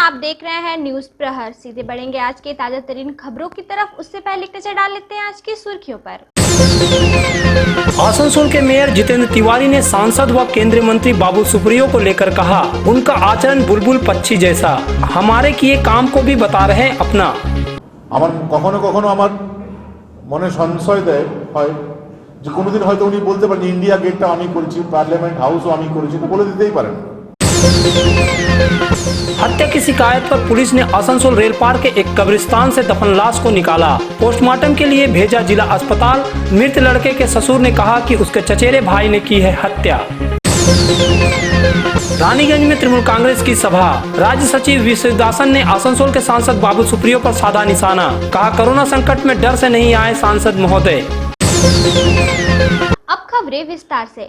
आप देख रहे हैं न्यूज प्रहर। सीधे बढ़ेंगे आज के ताजा तरीन खबरों की तरफ। उससे पहले एक नजर डाल लेते हैं आज की सुर्खियों पर। आसनसोल के मेयर जितेंद्र तिवारी ने सांसद व केंद्रीय मंत्री बाबुल सुप्रियो को लेकर कहा, उनका आचरण बुलबुल पक्षी जैसा, हमारे किए काम को भी बता रहे हैं अपना। কখনো কখনো আমার মনে সংশয় দেয় হয় যে কোনোদিন হয়তো উনি বলতে পারেন ইন্ডিয়া গেটটা আমি করেছি, পার্লামেন্ট হাউসও আমি করেছি, তো বলে দিতেই পারেন। हत्या की शिकायत पर पुलिस ने आसनसोल रेल पार के एक कब्रिस्तान से दफन लाश को निकाला, पोस्टमार्टम के लिए भेजा जिला अस्पताल। मृत लड़के के ससुर ने कहा कि उसके चचेरे भाई ने की है हत्या। रानीगंज में तृणमूल कांग्रेस की सभा, राज्य सचिव विश्वदासन ने आसनसोल के सांसद बाबुल सुप्रियो पर साधा निशाना, कहा कोरोना संकट में डर से नहीं आए सांसद महोदय। अब खबरें विस्तार से।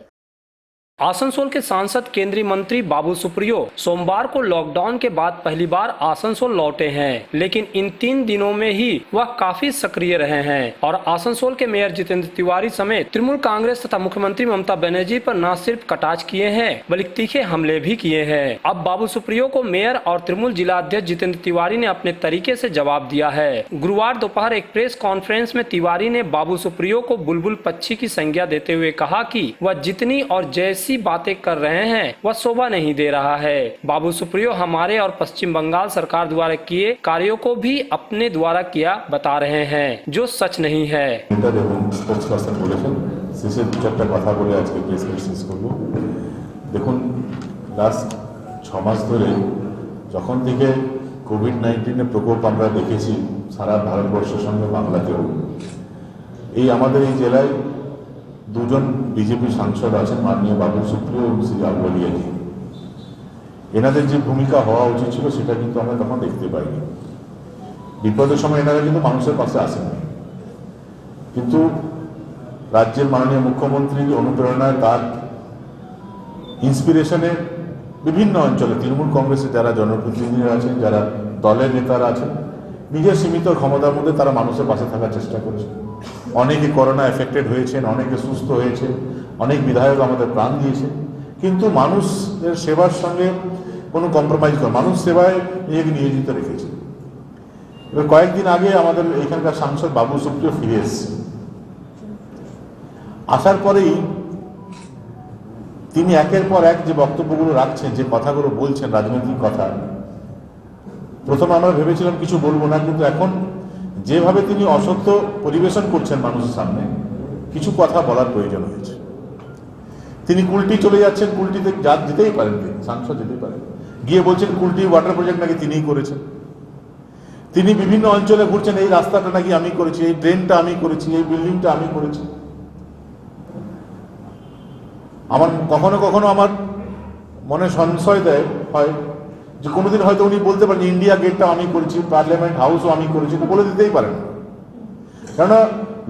आसनसोल के सांसद केंद्रीय मंत्री बाबुल सुप्रियो सोमवार को लॉकडाउन के बाद पहली बार आसनसोल लौटे हैं, लेकिन इन 3 दिनों में ही वह काफी सक्रिय रहे हैं और आसनसोल के मेयर जितेंद्र तिवारी समेत तृणमूल कांग्रेस तथा मुख्यमंत्री ममता बनर्जी पर न सिर्फ कटाक्ष किए हैं बल्कि तीखे हमले भी किए हैं। अब बाबुल सुप्रियो को मेयर और तृणमूल जिला अध्यक्ष जितेंद्र तिवारी ने अपने तरीके से जवाब दिया है। गुरुवार दोपहर एक प्रेस कॉन्फ्रेंस में तिवारी ने बाबुल सुप्रियो को बुलबुल पक्षी की संज्ञा देते हुए कहा कि वह जितनी और जैसी बातें कर रहे हैं वह शोभा नहीं दे रहा है। बाबुल सुप्रियो हमारे और पश्चिम बंगाल सरकार द्वारा किए कार्यों को भी अपने द्वारा किया बता रहे हैं, जो सच नहीं है। দেখুন লাস্ট 6 মাস ধরে যখন থেকে কোভিড-19 প্রকোপ আমরা দেখেছি সারা ভারতবর্ষের সঙ্গে বাংলাতেও, এই আমাদের এই জেলায় দুজন বিজেপি সাংসদ আছেন, মাননীয় বাবুল সুপ্রিয় এবং শ্রী আবুলিয়াজি। এনাদের যে ভূমিকা হওয়া উচিত ছিল সেটা কিন্তু আমরা তখন দেখতে পাইনি। বিপদের সময় এনারা কিন্তু মানুষের পাশে আসেননি, কিন্তু রাজ্যের মাননীয় মুখ্যমন্ত্রীর অনুপ্রেরণায়, তার ইন্সপিরেশনে বিভিন্ন অঞ্চলে তৃণমূল কংগ্রেসের যারা জনপ্রতিনিধিরা আছেন, যারা দলের নেতারা আছেন, নিজের সীমিত ক্ষমতার মধ্যে তারা মানুষের পাশে থাকার চেষ্টা করেছে। অনেকে করোনা এফেক্টেড হয়েছেন, অনেকে সুস্থ হয়েছে, অনেক বিধায়ক আমাদের প্রাণ দিয়েছে, কিন্তু মানুষের সেবার সঙ্গে কোনো কম্প্রোমাইজ করে মানুষ সেবায় নিজেকে নিয়োজিত রেখেছে। এবার কয়েকদিন আগে আমাদের এখানকার সাংসদ বাবুল সুপ্রিয় ফিরে এসেছে। আসার পরেই তিনি একের পর এক যে বক্তব্যগুলো রাখছেন, যে কথাগুলো বলছেন, রাজনৈতিক কথা, প্রথমে আমরা ভেবেছিলাম কিছু বলবো না, কিন্তু এখন যেভাবে তিনি অসত্য পরিবেশন করছেন মানুষের সামনে, কিছু কথা বলার প্রয়োজন হয়েছে। তিনি কুলটি চলে যাচ্ছেন, কুলটিতে যেতেই পারেন, তিনি সাংসদ যেতেই পারেন, গিয়ে বলছেন কুলটি ওয়াটার প্রজেক্ট নাকি তিনিই করেছেন। তিনি বিভিন্ন অঞ্চলে ঘুরছেন, এই রাস্তাটা নাকি আমি করেছি, এই ড্রেনটা আমি করেছি, এই বিল্ডিংটা আমি করেছি। আমার কখনো কখনো আমার মনে সংশয় দেয় হয় যে কোনোদিন হয়তো উনি বলতে পারেন ইন্ডিয়া গেটটা আমি করেছি, পার্লামেন্ট হাউসও আমি করেছি, তো বলে দিতেই পারেন। কেননা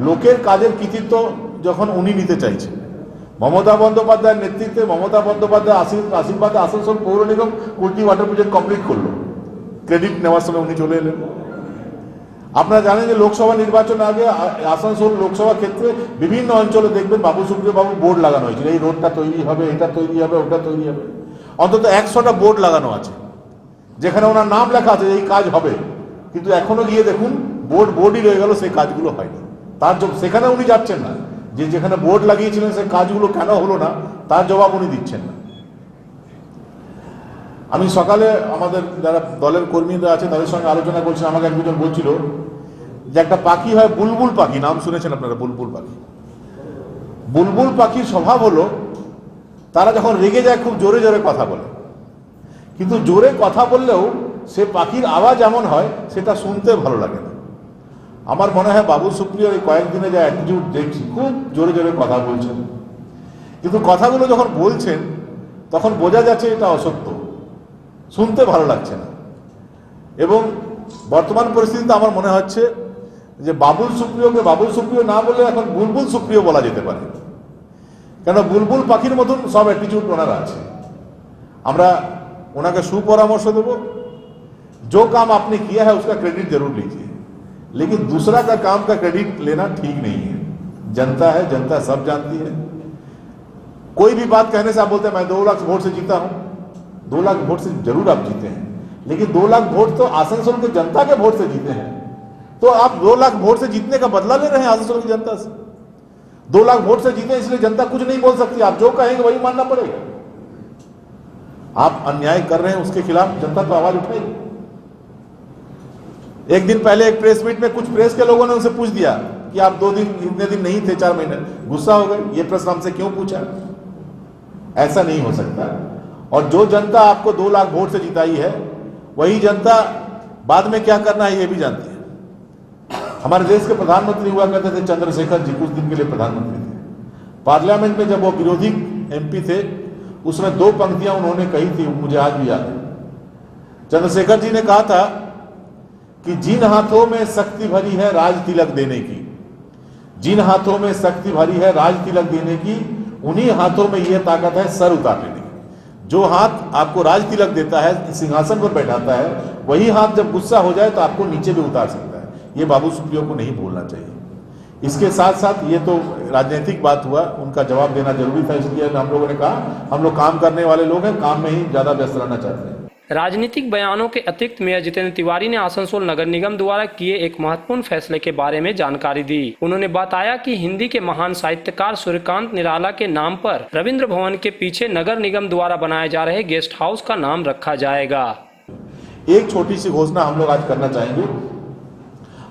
লোকের কাজের কৃতিত্ব যখন উনি নিতে চাইছেন, মমতা বন্দ্যোপাধ্যায়ের নেতৃত্বে, মমতা বন্দ্যোপাধ্যায় আশীর্বাদে আসানসোল পৌর নিগম কুলটি ওয়াটার প্রজেক্ট কমপ্লিট করলো, ক্রেডিট নেওয়ার সময় উনি চলে এলেন। আপনারা জানেন যে লোকসভা নির্বাচন আগে আসানসোল লোকসভা ক্ষেত্রে বিভিন্ন অঞ্চলে দেখবেন বাবুল সুপ্রিয় বাবু বোর্ড লাগানো হয়েছিল, এই রোডটা তৈরি হবে, এটা তৈরি হবে, ওটা তৈরি হবে। অন্তত 100টা বোর্ড লাগানো আছে যেখানে ওনার নাম লেখা আছে এই কাজ হবে, কিন্তু এখনো গিয়ে দেখুন বোর্ডই রয়ে গেল, সেই কাজগুলো হয়নি। তার সেখানে উনি যাচ্ছেন না, যে যেখানে বোর্ড লাগিয়েছিলেন সেই কাজগুলো কেন হলো না তার জবাব উনি দিচ্ছেন না। আমি সকালে আমাদের যারা দলের কর্মীরা আছে তাদের সঙ্গে আলোচনা করছি, আমাকে একজন বলছিল যে একটা পাখি হয় বুলবুল পাখি, নাম শুনেছেন আপনারা বুলবুল পাখি। বুলবুল পাখির স্বভাব হলো তারা যখন রেগে যায় খুব জোরে জোরে কথা বলে, কিন্তু জোরে কথা বললেও সে পাখির আওয়াজ এমন হয় সেটা শুনতে ভালো লাগে না। আমার মনে হয় বাবুল সুপ্রিয়র এই কয়েকদিনে যা অ্যাটিটিউড দেখছি, খুব জোরে জোরে কথা বলছেন, কিন্তু কথাগুলো যখন বলছেন তখন বোঝা যাচ্ছে এটা অসত্য, শুনতে ভালো লাগছে না। এবং বর্তমান পরিস্থিতিতে আমার মনে হচ্ছে যে বাবুল সুপ্রিয়কে বাবুল সুপ্রিয় না বলে এখন বুলবুল সুপ্রিয় বলা যেতে পারে, কেন বুলবুল পাখির মতন সব অ্যাটিটিউড ওনার আছে। আমরা ওনাকে सुपरामर्श देव, जो काम आपने किया है उसका क्रेडिट जरूर लीजिए, लेकिन दूसरा का काम का क्रेडिट लेना ठीक नहीं है। जनता है, जनता सब जानती है। कोई भी बात कहने से आप बोलते हैं मैं 2 लाख वोट से जीता हूं, 2 लाख वोट से जरूर आप जीते हैं, लेकिन 2 लाख वोट तो आसनसोल के जनता के वोट से जीते हैं। तो आप 2 लाख वोट से जीतने का बदला ले रहे हैं आसनसोल की जनता से। 2 लाख वोट से जीते इसलिए जनता कुछ नहीं बोल सकती, आप जो कहेंगे वही मानना पड़ेगा। आप अन्याय कर रहे हैं उसके खिलाफ जनता तो आवाज उठाएगी। एक दिन पहले एक प्रेस मीट में कुछ प्रेस के लोगों ने उनसे पूछ दिया कि आप 2 दिन इतने दिन नहीं थे, 4 महीने, गुस्सा हो गए, ये प्रश्न हमसे क्यों पूछा? ऐसा नहीं हो सकता। और जो जनता आपको 2 लाख वोट से जिताई है वही जनता बाद में क्या करना है ये भी जानती है। हमारे देश के प्रधानमंत्री हुआ करते थे चंद्रशेखर जी, कुछ दिन के लिए प्रधानमंत्री थे। पार्लियामेंट में जब वो विरोधी एमपी थे उसमें 2 पंक्तियां उन्होंने कही थी, मुझे आज भी याद है। चंद्रशेखर जी ने कहा था कि जिन हाथों में शक्ति भरी है राज तिलक देने की, जिन हाथों में शक्ति भरी है राज तिलक देने की, उन्हीं हाथों में यह ताकत है सर उतार लेने की। जो हाथ आपको राज तिलक देता है, सिंहासन पर बैठाता है, वही हाथ जब गुस्सा हो जाए तो आपको नीचे भी उतार सकता है। ये बाबू सुप्रियो को नहीं भूलना चाहिए। इसके साथ साथ ये तो राजनीतिक बात हुआ, उनका जवाब देना जरूरी था, इसलिए हम लोगों ने कहा हम लोग काम करने वाले लोग हैं, काम में ही ज्यादा व्यस्त रहना चाहते हैं। राजनीतिक बयानों के अतिरिक्त मेयर जितेंद्र तिवारी ने आसनसोल नगर निगम द्वारा किए एक महत्वपूर्ण फैसले के बारे में जानकारी दी। उन्होंने बताया कि हिंदी के महान साहित्यकार सूर्यकांत निराला के नाम पर रविंद्र भवन के पीछे नगर निगम द्वारा बनाए जा रहे गेस्ट हाउस का नाम रखा जाएगा। एक छोटी सी घोषणा हम लोग आज करना चाहेंगे।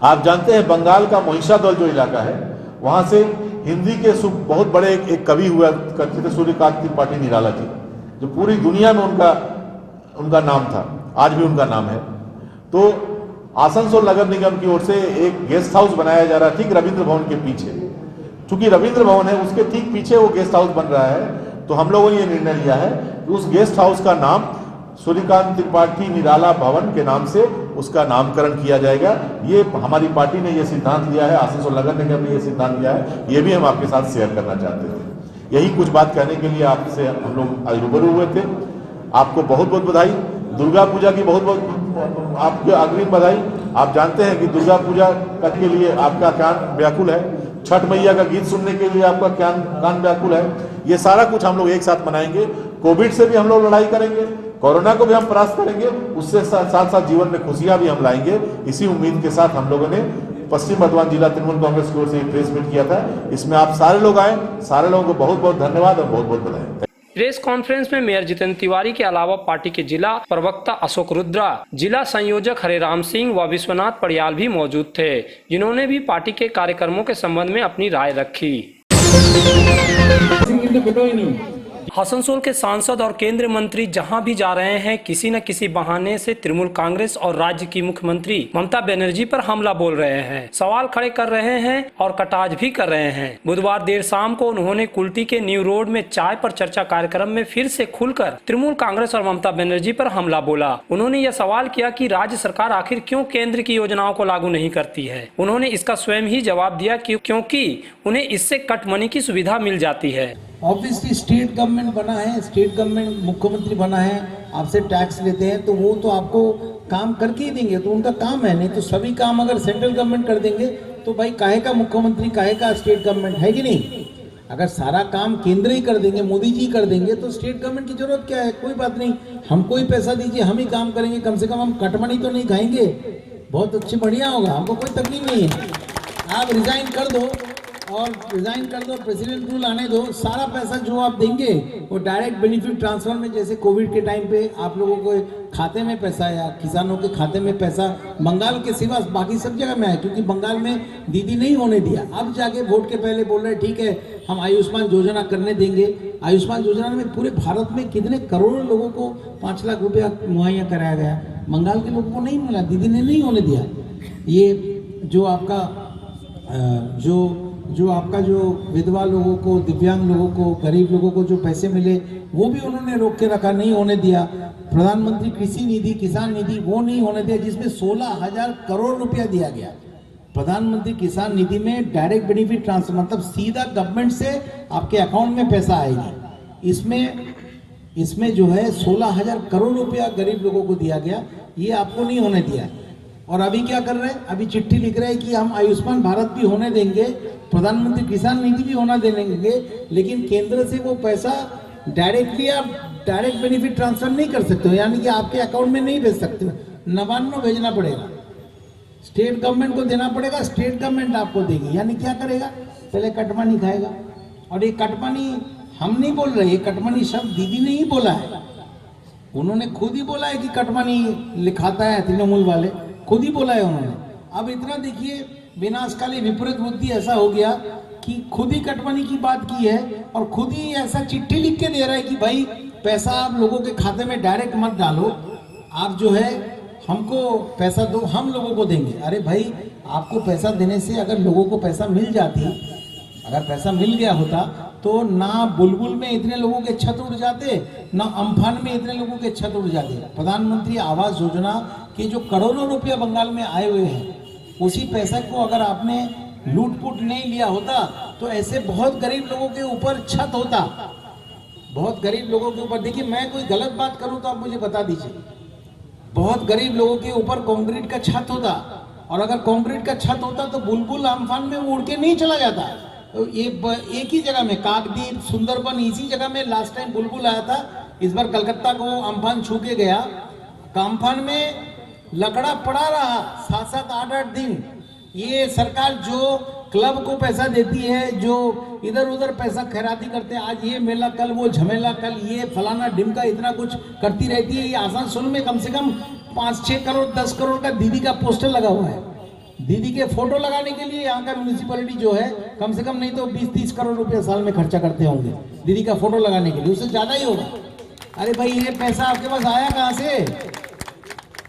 आप जानते हैं बंगाल का महिषादल जो इलाका है, वहां से हिंदी के बहुत बड़े एक कवि हुआ करते थे सूर्यकांत त्रिपाठी निराला जी, जो पूरी दुनिया में उनका नाम था, आज भी उनका नाम है। तो आसनसोल नगर निगम की ओर से एक गेस्ट हाउस बनाया जा रहा है ठीक रविंद्र भवन के पीछे। चूंकि रविंद्र भवन है उसके ठीक पीछे वो गेस्ट हाउस बन रहा है, तो हम लोगों ने ये निर्णय लिया है कि उस गेस्ट हाउस का नाम सूर्यकांत त्रिपाठी निराला भवन के नाम से उसका नामकरण किया जाएगा। ये हमारी पार्टी ने ये सिद्धांत लिया है, आसनसोल नगर निगम ने ये सिद्धांत लिया है, ये भी हम आपके साथ शेयर करना चाहते थे। यही कुछ बात कहने के लिए आपसे हम लोग आज रूबरू हुए थे। आपको बहुत बहुत बधाई। दुर्गा पूजा की बहुत बहुत आपको अग्रिम बधाई। आप जानते हैं कि दुर्गा पूजा के लिए आपका कान व्याकुल है, छठ मैया का गीत सुनने के लिए आपका कान व्याकुल है। ये सारा कुछ हम लोग एक साथ मनाएंगे। कोविड से भी हम लोग लड़ाई करेंगे, कोरोना को भी हम परास्त करेंगे, उससे साथ साथ जीवन में खुशियां भी हम लाएंगे। इसी उम्मीद के साथ हम लोगों ने पश्चिम बर्धमान जिला तृणमूल कांग्रेस की ओर से प्रेस मीट किया था। इसमें आप सारे लोग आए, सारे लोगों को बहुत बहुत धन्यवाद और बहुत बहुत बधाई। प्रेस कॉन्फ्रेंस में मेयर जितेंद्र तिवारी के अलावा पार्टी के जिला प्रवक्ता अशोक रुद्रा, जिला संयोजक हरेराम सिंह व विश्वनाथ पड़ियाल भी मौजूद थे, जिन्होंने भी पार्टी के कार्यक्रमों के संबंध में अपनी राय रखी। आसनसोल के सांसद और केंद्रीय मंत्री जहां भी जा रहे हैं, किसी न किसी बहाने से तृणमूल कांग्रेस और राज्य की मुख्यमंत्री ममता बनर्जी पर हमला बोल रहे हैं, सवाल खड़े कर रहे हैं और कटाज भी कर रहे हैं। बुधवार देर शाम को उन्होंने कुल्टी के न्यू रोड में चाय पर चर्चा कार्यक्रम में फिर से खुलकर तृणमूल कांग्रेस और ममता बनर्जी पर हमला बोला। उन्होंने यह सवाल किया कि राज्य सरकार आखिर क्यों केंद्र की योजनाओं को लागू नहीं करती है। उन्होंने इसका स्वयं ही जवाब दिया कि क्योंकि उन्हें इससे कट मनी की सुविधा मिल जाती है। ऑब्वियसली स्टेट गवर्नमेंट बना है, स्टेट गवर्नमेंट मुख्यमंत्री बना है, आपसे टैक्स लेते हैं तो वो तो आपको काम करके ही देंगे, तो उनका काम है। नहीं तो सभी काम अगर सेंट्रल गवर्नमेंट कर देंगे तो भाई काहे का मुख्यमंत्री, काहे का स्टेट गवर्नमेंट, है कि नहीं? अगर सारा काम केंद्र ही कर देंगे, मोदी जी कर देंगे, तो स्टेट गवर्नमेंट की जरूरत क्या है? कोई बात नहीं, हमको ही पैसा दीजिए, हम ही काम करेंगे, कम से कम हम कटमनी तो नहीं खाएंगे। बहुत अच्छी बढ़िया होगा, हमको कोई तकलीफ नहीं है। आप रिजाइन कर दो और रिजाइन कर दो, प्रेसिडेंट रूल आने दो, सारा पैसा जो आप देंगे वो डायरेक्ट बेनिफिट ट्रांसफर में, जैसे कोविड के टाइम पे आप लोगों को खाते में पैसा या किसानों के खाते में पैसा बंगाल के सिवा बाकी सब जगह में आया, क्योंकि बंगाल में दीदी नहीं होने दिया। अब जाके वोट के पहले बोल रहे ठीक है हम आयुष्मान योजना करने देंगे। आयुष्मान योजना में पूरे भारत में कितने करोड़ों लोगों को 5 लाख रुपया मुहैया कराया गया, बंगाल के लोगों को नहीं मिला, दीदी ने नहीं होने दिया। ये जो आपका जो विधवा लोगों को, दिव्यांग लोगों को, गरीब लोगों को जो पैसे मिले वो भी उन्होंने रोक के रखा, नहीं होने दिया। प्रधानमंत्री कृषि निधि, किसान निधि वो नहीं होने दिया, जिसमें 16,000 करोड़ रुपया दिया गया। प्रधानमंत्री किसान निधि में डायरेक्ट बेनिफिट ट्रांसफर, मतलब सीधा गवर्नमेंट से आपके अकाउंट में पैसा आएगी। इसमें जो है 16,000 करोड़ रुपया गरीब लोगों को दिया गया, ये आपको नहीं होने दिया। और अभी क्या कर रहे हैं? अभी चिट्ठी लिख रहे हैं कि हम आयुष्मान भारत भी होने देंगे, प्रधानमंत्री किसान निधि भी होना देंगे, लेकिन केंद्र से वो पैसा डायरेक्टली आप डायरेक्ट बेनिफिट ट्रांसफर नहीं कर सकते हो, यानी कि आपके अकाउंट में नहीं भेज सकते हो, नवान्न भेजना पड़ेगा, स्टेट गवर्नमेंट को देना पड़ेगा, स्टेट गवर्नमेंट आपको देगी। यानी क्या करेगा, पहले कटमानी खाएगा। और ये कटमानी हम नहीं बोल रहे, ये कटमानी शब्द दीदी ने ही बोला है, उन्होंने खुद ही बोला है कि कटमानी लिखाता है तृणमूल वाले, खुद ही बोला है उन्होंने। अब इतना देखिए, विनाशकाली विपरीत बुद्धि ऐसा हो गया कि खुद ही कटमानी की बात की है और खुद ही ऐसा चिट्ठी लिख के दे रहा है कि भाई पैसा आप लोगों के खाते में डायरेक्ट मत डालो, आप जो है हमको पैसा दो, हम लोगों को देंगे। अरे भाई, आपको पैसा देने से अगर लोगों को पैसा मिल जाती, अगर पैसा मिल गया होता तो ना बुलबुल में इतने लोगों के छत उड़ जाते, ना अम्फान में इतने लोगों के छत उड़ जाते। प्रधानमंत्री आवास योजना के जो करोड़ों रुपया बंगाल में आए हुए हैं, उसी पैसा को अगर आपने लूटपुट नहीं लिया होता तो ऐसे बहुत गरीब लोगों के ऊपर छत होता, बहुत गरीब लोगों के ऊपर। देखिए, मैं कोई गलत बात करूं तो आप मुझे बता दीजिए, बहुत गरीब लोगों के ऊपर कंक्रीट का छत होता, और अगर कंक्रीट का छत होता तो बुलबुल अम्फान में उड़ के नहीं चला जाता। तो ये एक ही जगह में, काकद्वीप, सुंदरबन, इसी जगह में लास्ट टाइम बुलबुल आया था। इस बार कलकत्ता को अम्फान छू के गया, अम्फान में लकड़ा पड़ा रहा 7-7, 8-8 दिन। ये सरकार जो क्लब को पैसा देती है, जो इधर उधर पैसा खैराती करते हैं, आज ये मेला, कल वो झमेला, कल ये फलाना ढिमका, इतना कुछ करती रहती है। ये आसनसोल में कम से कम 5-6 करोड़ 10 करोड़ का दीदी का पोस्टर लगा हुआ है। दीदी के फोटो लगाने के लिए यहाँ का म्यूनिसिपैलिटी जो है कम से कम नहीं तो 20-30 करोड़ रुपए साल में खर्चा करते होंगे दीदी का फोटो लगाने के लिए, उससे ज्यादा ही होगा। अरे भाई, ये पैसा आपके पास आया कहाँ से?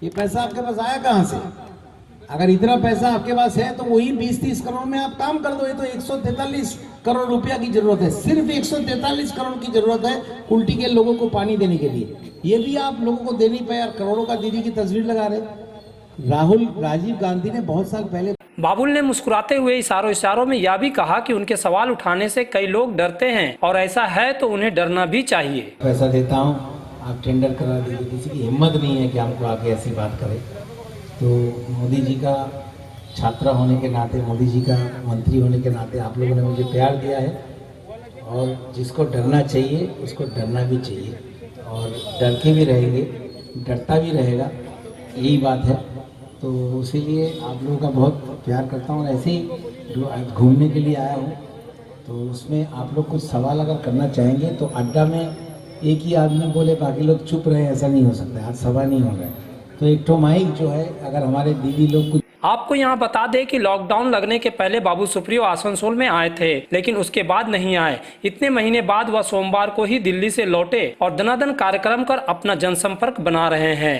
ये पैसा आपके पास आया कहाँ से? अगर इतना पैसा आपके पास है तो वही 20-30 करोड़ में आप काम कर दो। ये तो 143 करोड़ रुपया की जरूरत है, सिर्फ 143 करोड़ की जरूरत है कुल्टी के लोगों को पानी देने के लिए। ये भी आप लोगों को दे नहीं पाए और करोड़ों का दीदी की तस्वीर लगा रहे। राजीव गांधी ने बहुत साल पहले, बाबुल ने मुस्कुराते हुए इशारों में यह भी कहा कि उनके सवाल उठाने से कई लोग डरते हैं और ऐसा है तो उन्हें डरना भी चाहिए। पैसा देता हूँ, आप टेंडर करा दीजिए, किसी की हिम्मत नहीं है कि आपको आके ऐसी बात करे। तो मोदी जी का छात्रा होने के नाते, मोदी जी का मंत्री होने के नाते आप लोगों ने मुझे प्यार दिया है, और जिसको डरना चाहिए उसको डरना भी चाहिए, और डर के भी रहेंगे, डरता भी रहेगा, यही बात है। तो इसीलिए आप लोगों का बहुत प्यार करता हूँ। ऐसे ही घूमने के लिए आया हूँ, तो उसमें आप लोग कुछ सवाल अगर करना चाहेंगे तो अड्डा में एक ही आदमी बोले बाकी लोग चुप रहे, ऐसा नहीं हो सकता। आज सभा नहीं हो रहा है, तो एक ठो माइक जो है, अगर हमारे दीदी लोग कुछ। आपको यहाँ बता दें कि लॉकडाउन लगने के पहले बाबू सुप्रियो आसनसोल में आए थे, लेकिन उसके बाद नहीं आए। इतने महीने बाद वह सोमवार को ही दिल्ली से लौटे और दनादन कार्यक्रम कर अपना जनसंपर्क बना रहे हैं।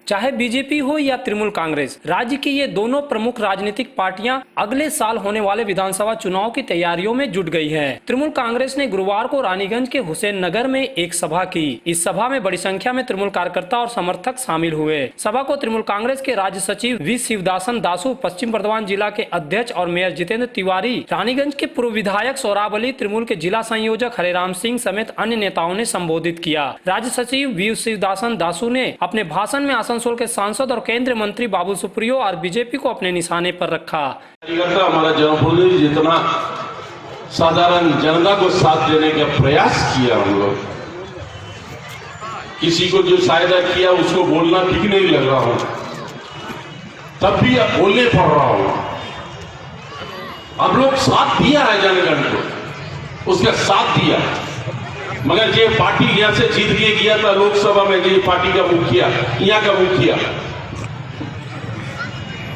चाहे बीजेपी हो या तृणमूल कांग्रेस, राज्य की ये दोनों प्रमुख राजनीतिक पार्टियां अगले साल होने वाले विधानसभा चुनाव की तैयारियों में जुट गई हैं। तृणमूल कांग्रेस ने गुरुवार को रानीगंज के हुसैन नगर में एक सभा की। इस सभा में बड़ी संख्या में तृणमूल कार्यकर्ता और समर्थक शामिल हुए। सभा को तृणमूल कांग्रेस के राज्य सचिव वी शिवदासन दासू, पश्चिम बर्धमान जिला के अध्यक्ष और मेयर जितेंद्र तिवारी, रानीगंज के पूर्व विधायक सौराब अली, तृणमूल के जिला संयोजक हरेराम सिंह समेत अन्य नेताओं ने संबोधित किया। राज्य सचिव वी शिवदासन दासू ने अपने भाषण में आसनसोल के सांसद और केंद्रीय मंत्री बाबू सुप्रियो और बीजेपी को अपने निशाने पर रखा। हमारा जनप्रतिनिधि जितना साधारण जनता को साथ देने का प्रयास किया, हम लोग किसी को जो फायदा किया उसको बोलना ठीक नहीं लग रहा हूं, तब भी अब बोलने पड़ रहा हूं। अब लोग साथ दिया है जनगण को, उसका साथ दिया, मगर ये पार्टी यहां से जीत के गया था लोकसभा में, ये पार्टी का मुखिया, यहाँ का मुखिया,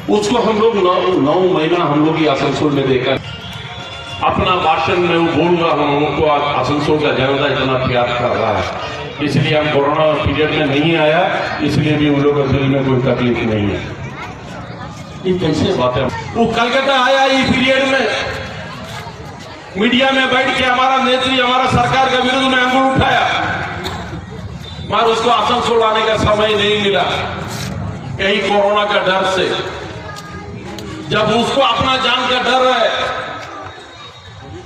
उसको हम लोग 9 महीना हम लोग आसनसोल में देखा। अपना भाषण में वो बोल रहा हूं, उनको आसनसोल का जनता इतना प्यार कर रहा है, इसलिए हम कोरोना पीरियड में नहीं आया, इसलिए भी उन लोगों के दिल में कोई तकलीफ नहीं है। ये कैसे बात है? वो कलकत्ता आया इस पीरियड में, मीडिया में बैठ के हमारा नेत्री, हमारा सरकार के विरुद्ध में अंगुल उठाया, मगर उसको आसनसोल आने का समय नहीं मिला, यही कोरोना का डर से। जब उसको अपना जान का डर है,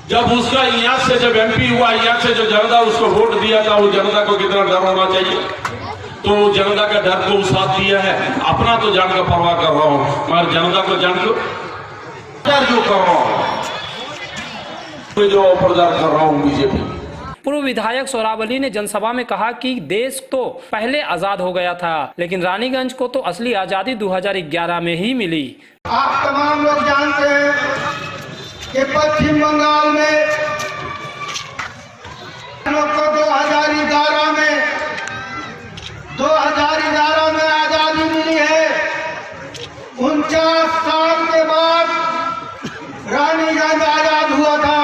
जब उसका यहां से जब एमपी हुआ, यहां से जो जनता उसको वोट दिया था, वो जनता को कितना डर होना चाहिए, तो जनता का डर को साथ दिया है। अपना तो जान का परवाह कर रहा हूं, मगर जनता को जान को जो कर रहा हूं, मैं जो प्रचार कर रहा हूँ बीजेपी। पूर्व विधायक सोहराब अली ने जनसभा में कहा कि देश तो पहले आजाद हो गया था, लेकिन रानीगंज को तो असली आजादी 2011 में ही मिली। आप तमाम लोग जानते हैं कि पश्चिम बंगाल में 2011 में आजादी मिली है। 49 साल के बाद रानीगंज आजाद हुआ था।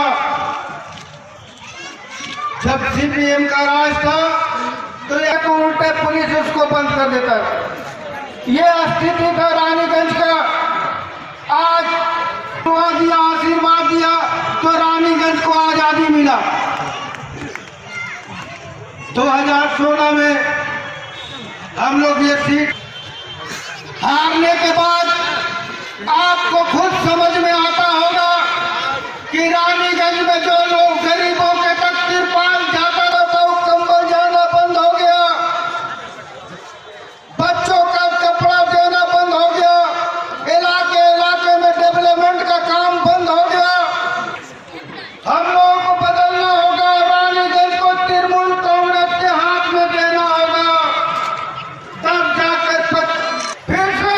जब सीपीएम का राज था तो एक उल्टे पुलिस उसको बंद कर देता है। ये स्थिति था रानीगंज का। आज दुआ दिया, आशीर्वाद दिया तो रानीगंज को आजादी मिला। 2016 में हम लोग ये सीट हारने के बाद आपको खुद समझ में आता होगा कि रानीगंज में जो लोग गरीबों के तक तिरपाल जाता रहता वो कंबल जाना बंद हो गया, बच्चों का कपड़ा देना बंद हो गया, इलाके में डेवलपमेंट का काम बंद हो गया। हम लोगों को बदलना होगा। रानीगंज को तृणमूल कांग्रेस के हाथ में देना होगा, तब जाकर फिर से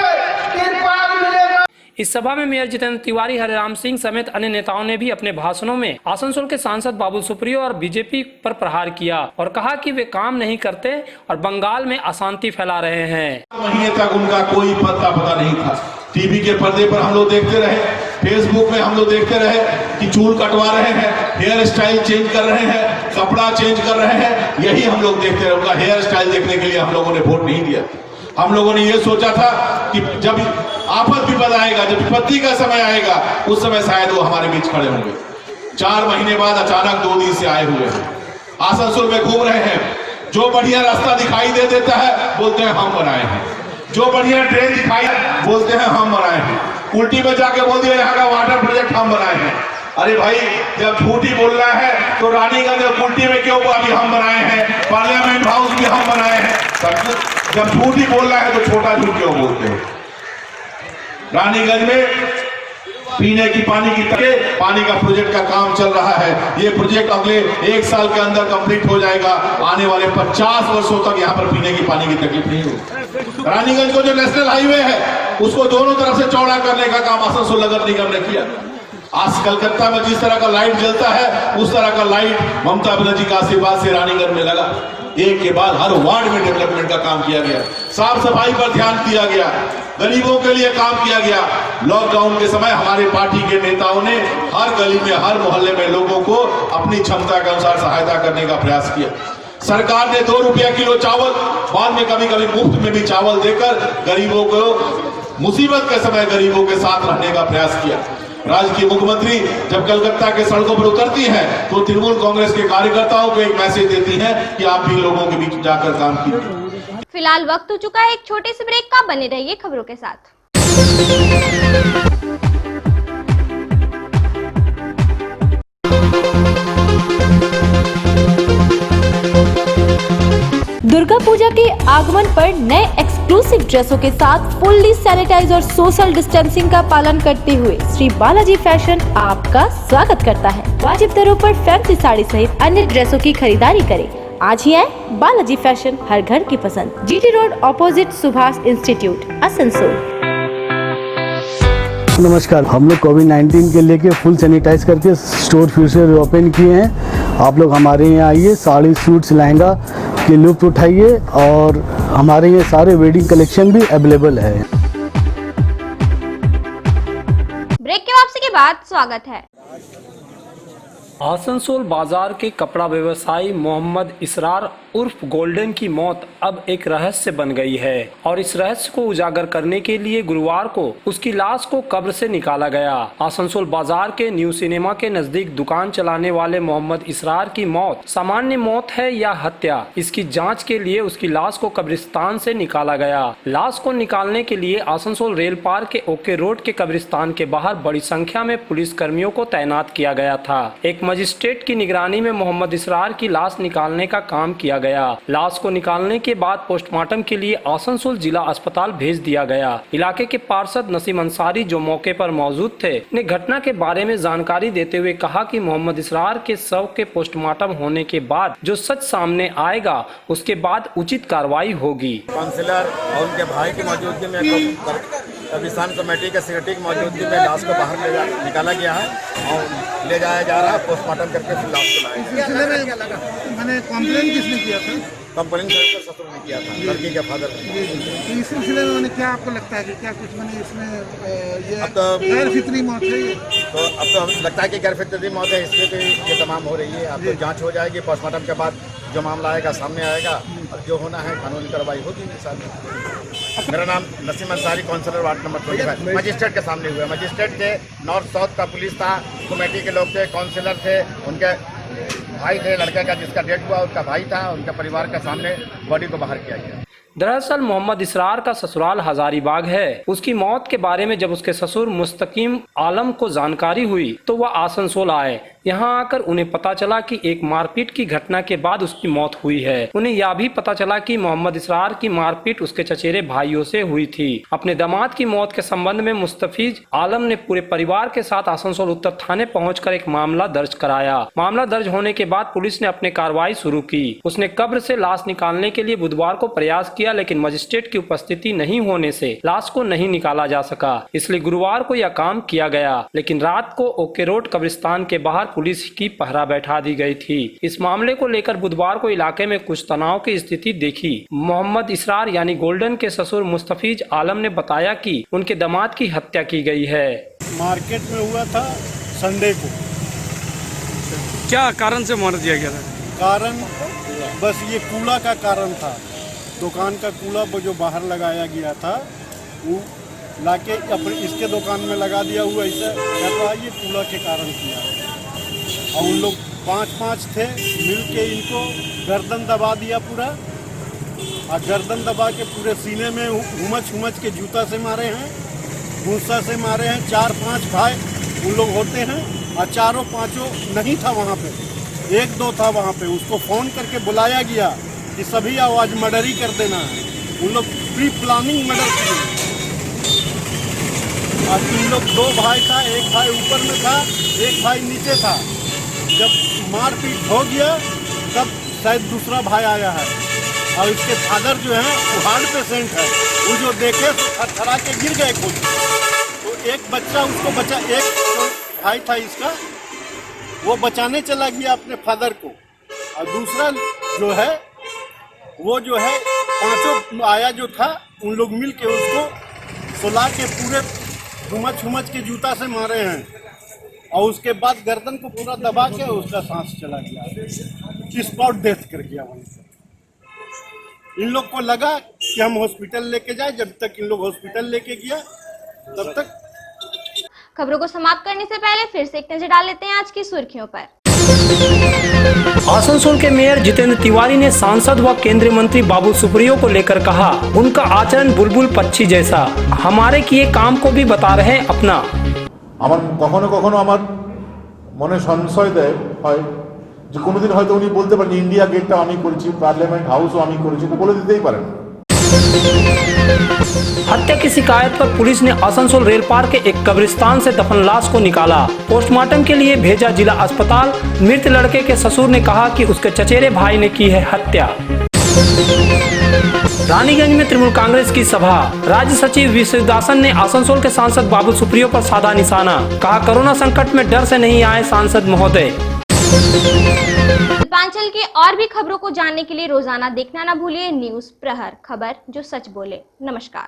तिरपाल मिलेगा। इस सभा में मेयर जितेंद्र तिवारी, हरिराम सिंह समेत अन्य नेताओं ने भी अपने भाषणों में आसनसोल के सांसद बाबुल सुप्रियो और बीजेपी पर प्रहार किया और कहा कि वे काम नहीं करते और बंगाल में अशांति फैला रहे हैं। महीने तक उनका कोई पता नहीं था। टीवी के पर्दे पर हम लोग देखते रहे, फेसबुक में हम लोग देखते रहे कि चूल कटवा रहे हैं, हेयर स्टाइल चेंज कर रहे हैं, कपड़ा चेंज कर रहे हैं। यही हम लोग देखते रहे। उनका हेयर स्टाइल देखने के लिए हम लोगों ने वोट नहीं दिया। हम लोगों ने ये सोचा था कि जब आफत विपद आएगा, जब विपत्ति का समय आएगा, उस समय शायद वो हमारे बीच खड़े होंगे। 4 महीने बाद अचानक 2 दिन से आए हुए हैं। आसनसोल में घूम रहे हैं। जो बढ़िया रास्ता दिखाई दे देता है बोलते हैं हम बनाए हैं। जो बढ़िया ट्रेन दिखाई बोलते हैं हम बनाए हैं। उल्टी में जाके बोल दिया यहाँ का वाटर प्रोजेक्ट हम बनाए हैं। अरे भाई, जब झूठी बोलना है तो रानीगंज उल्टी में क्यों अभी हम बनाए हैं, पार्लियामेंट हाउस भी हम बनाए हैं। जब झूठी बोलना है तो छोटा झूठ क्यों बोलते हो। रानीगंज में पीने की पानी की पानी का प्रोजेक्ट का काम चल रहा है। ये प्रोजेक्ट अगले 1 साल के अंदर कंप्लीट हो जाएगा। आने वाले 50 वर्षों तक यहाँ पर पीने की पानी की तकलीफ नहीं होगी। रानीगंज को जो नेशनल हाईवे है उसको दोनों तरफ से चौड़ा करने का काम आसनसोल नगर निगम ने किया। आज कलकत्ता में जिस तरह का लाइट जलता है उस तरह का लाइट ममता बनर्जी का आशीर्वाद से रानीगंज में लगा। एक के बाद हर वार्ड में डेवलपमेंट का काम किया गया, साफ सफाई पर ध्यान दिया गया, गरीबों के लिए काम किया गया। लॉकडाउन के समय हमारे पार्टी के नेताओं ने हर गली में, हर मोहल्ले में लोगों को अपनी क्षमता के अनुसार सहायता करने का प्रयास किया। सरकार ने 2 रुपया किलो चावल, बाद में कभी कभी मुफ्त में भी चावल देकर गरीबों को मुसीबत के समय गरीबों के साथ रहने का प्रयास किया। राज्य की मुख्यमंत्री जब कलकत्ता के सड़कों पर उतरती हैं तो तृणमूल कांग्रेस के कार्यकर्ताओं को एक मैसेज देती हैं कि आप भी लोगों के बीच जाकर काम कीजिए। फिलहाल वक्त हो चुका है एक छोटे से ब्रेक का। बने रहिए खबरों के साथ। दुर्गा पूजा के आगमन पर नए एक्सक्लूसिव ड्रेसों के साथ फुल्ली सैनिटाइज और सोशल डिस्टेंसिंग का पालन करते हुए श्री बालाजी फैशन आपका स्वागत करता है। वाजिब दरों पर फैंसी साड़ी सहित अन्य ड्रेसों की खरीदारी करें। आज ही आए बालाजी फैशन, हर घर की पसंद। GT road opposite Subhash institute, Asansol. नमस्कार, हम लोग कोविड-19 के लेके फुल सैनिटाइज करके स्टोर फिर से ओपन किए हैं। आप लोग हमारे यहाँ आइए, साड़ी, सूट्स, लहंगा के लुत्फ उठाइए और हमारे यहाँ सारे वेडिंग कलेक्शन भी अवेलेबल है। ब्रेक के वापसी के बाद स्वागत है। आसनसोल बाजार के कपड़ा व्यवसायी मोहम्मद इसरार उर्फ गोल्डन की मौत अब एक रहस्य बन गई है और इस रहस्य को उजागर करने के लिए गुरुवार को उसकी लाश को कब्र से निकाला गया। आसनसोल बाजार के न्यू सिनेमा के नजदीक दुकान चलाने वाले मोहम्मद इसरार की मौत सामान्य मौत है या हत्या, इसकी जांच के लिए उसकी लाश को कब्रिस्तान से निकाला गया। लाश को निकालने के लिए आसनसोल रेल पार्क के ओके रोड के कब्रिस्तान के बाहर बड़ी संख्या में पुलिस कर्मियों को तैनात किया गया था। एक मजिस्ट्रेट की निगरानी में मोहम्मद इसरार की लाश निकालने का काम किया गया। लाश को निकालने के बाद पोस्टमार्टम के लिए आसनसोल जिला अस्पताल भेज दिया गया। इलाके के पार्षद नसीम अंसारी जो मौके पर मौजूद थे ने घटना के बारे में जानकारी देते हुए कहा कि मोहम्मद इसरार के शव के पोस्टमार्टम होने के बाद जो सच सामने आएगा उसके बाद उचित कार्रवाई होगी। काउंसिलर और उनके भाई की मौजूदगी में कब्रिस्तान कमेटी के सेक्रेटरी की मौजूदगी में लाश को बाहर निकाला गया है और ले जाया जा रहा है पोस्टमार्टम करके फिर लाश को लाया गया। मैंने कंप्लेन किसने किया था? कंप्लेन ससुर ने किया था, लड़की के फादर ने। इस सिलसिले में मैंने क्या आपको लगता है कि क्या कुछ मैंने इसमें ये अब तो गैर फितरी मौत है ये? तो अब तो हमें लगता है कि गैर फितरी मौत है, इसलिए तो ये तमाम हो रही है। अब तो जाँच हो जाएगी, पोस्टमार्टम के बाद जो मामला आएगा सामने आएगा और जो होना है कानूनी कार्रवाई होगी मेरे साथ। मेरा नाम Naseem Ansari, councillor ward number 25। Magistrate के सामने हुआ। मजिस्ट्रेट के नॉर्थ साउथ का पुलिस था, कमेटी के लोग थे, काउंसिलर थे, उनके भाई थे, लड़के का जिसका डेथ हुआ उसका भाई था, उनके परिवार के सामने बॉडी को बाहर किया गया। दरअसल मोहम्मद इसरार का ससुराल हजारीबाग है। उसकी मौत के बारे में जब उसके ससुर मुस्तकीम आलम को जानकारी हुई तो वह आसनसोल आए। यहाँ आकर उन्हें पता चला कि एक मारपीट की घटना के बाद उसकी मौत हुई है। उन्हें यह भी पता चला कि मोहम्मद इसरार की मारपीट उसके चचेरे भाइयों से हुई थी। अपने दामाद की मौत के संबंध में मुस्तफीज आलम ने पूरे परिवार के साथ आसनसोल उत्तर थाने पहुंचकर एक मामला दर्ज कराया। मामला दर्ज होने के बाद पुलिस ने अपनी कार्रवाई शुरू की। उसने कब्र से लाश निकालने के लिए बुधवार को प्रयास किया, लेकिन मजिस्ट्रेट की उपस्थिति नहीं होने से लाश को नहीं निकाला जा सका। इसलिए गुरुवार को यह काम किया गया, लेकिन रात को ओके रोड कब्रिस्तान के बाहर पुलिस की पहरा बैठा दी गई थी। इस मामले को लेकर बुधवार को इलाके में कुछ तनाव की स्थिति देखी। मोहम्मद इसरार यानी गोल्डन के ससुर मुस्तफीज आलम ने बताया कि उनके दामाद की हत्या की गई है। मार्केट में हुआ था संडे को। क्या कारण से मार दिया गया था? कारण बस ये कूड़ा का कारण था। दुकान का कूड़ा वो जो बाहर लगाया गया था वो लाके अपने इसके दुकान में लगा दिया। हुआ ऐसा कर रहा है, ये कूड़ा के कारण किया। और उन लोग 5 थे, मिल के इनको गर्दन दबा दिया पूरा, और गर्दन दबा के पूरे सीने में हुमच के जूता से मारे हैं, भूसा से मारे हैं। 4-5 भाई उन लोग होते हैं और चारों पांचों नहीं था वहाँ पे, 1-2 था वहाँ पे। उसको फ़ोन करके बुलाया गया कि सभी आवाज़ मर्डर ही कर देना है। उन लोग प्री प्लानिंग मर्डर किए। और 3 लोग, 2 भाई था, एक भाई ऊपर में था, एक भाई नीचे था। जब मारपीट हो गया तब शायद दूसरा भाई आया है, और इसके फादर जो है वो हार्ट पेशेंट है। वो जो देखे तो थरथरा के गिर गए खुद। तो एक बच्चा उसको बचा, एक भाई था इसका, वो बचाने चला गया अपने फादर को। और दूसरा जो है वो जो है 5 आया जो था, उन लोग मिल के उसको सुला के पूरे हुमच के जूता से मारे हैं। और उसके बाद गर्दन को पूरा दबा के उसका सांस चला गया, स्पॉट डेथ कर गया वहीं से। इन लोग को लगा कि हम हॉस्पिटल लेके जाए, जब तक इन लोग हॉस्पिटल लेके गया तब तक। खबरों को समाप्त करने से पहले फिर से एक नजर डाल लेते हैं आज की सुर्खियों पर। आसनसोल के मेयर जितेंद्र तिवारी ने सांसद व केंद्रीय मंत्री बाबू सुप्रियो को लेकर कहा, उनका आचरण बुलबुल पक्षी जैसा, हमारे किए काम को भी बता रहे हैं अपना। আমার কখনো কখনো আমার মনে সংশয় দেয় হয় যে কোনোদিন হয়তো উনি বলতে পারেন ইন্ডিয়া গেটটা আমি করেছি, পার্লামেন্ট হাউসও আমি করেছি, তো বলে দিতেই পারেন। हत्या की शिकायत पर पुलिस ने आसनसोल रेल पार के एक कब्रिस्तान से दफन लाश को निकाला, पोस्टमार्टम के लिए भेजा जिला अस्पताल। मृत लड़के के ससुर ने कहा कि उसके चचेरे भाई ने की है हत्या। रानीगंज में तृणमूल कांग्रेस की सभा, राज्य सचिव विश्वदासन ने आसनसोल के सांसद बाबू सुप्रियो पर साधा निशाना, कहा कोरोना संकट में डर से नहीं आए सांसद महोदय। पूर्वांचल की और भी खबरों को जानने के लिए रोजाना देखना ना भूलिए न्यूज़ प्रहर, खबर जो सच बोले। नमस्कार।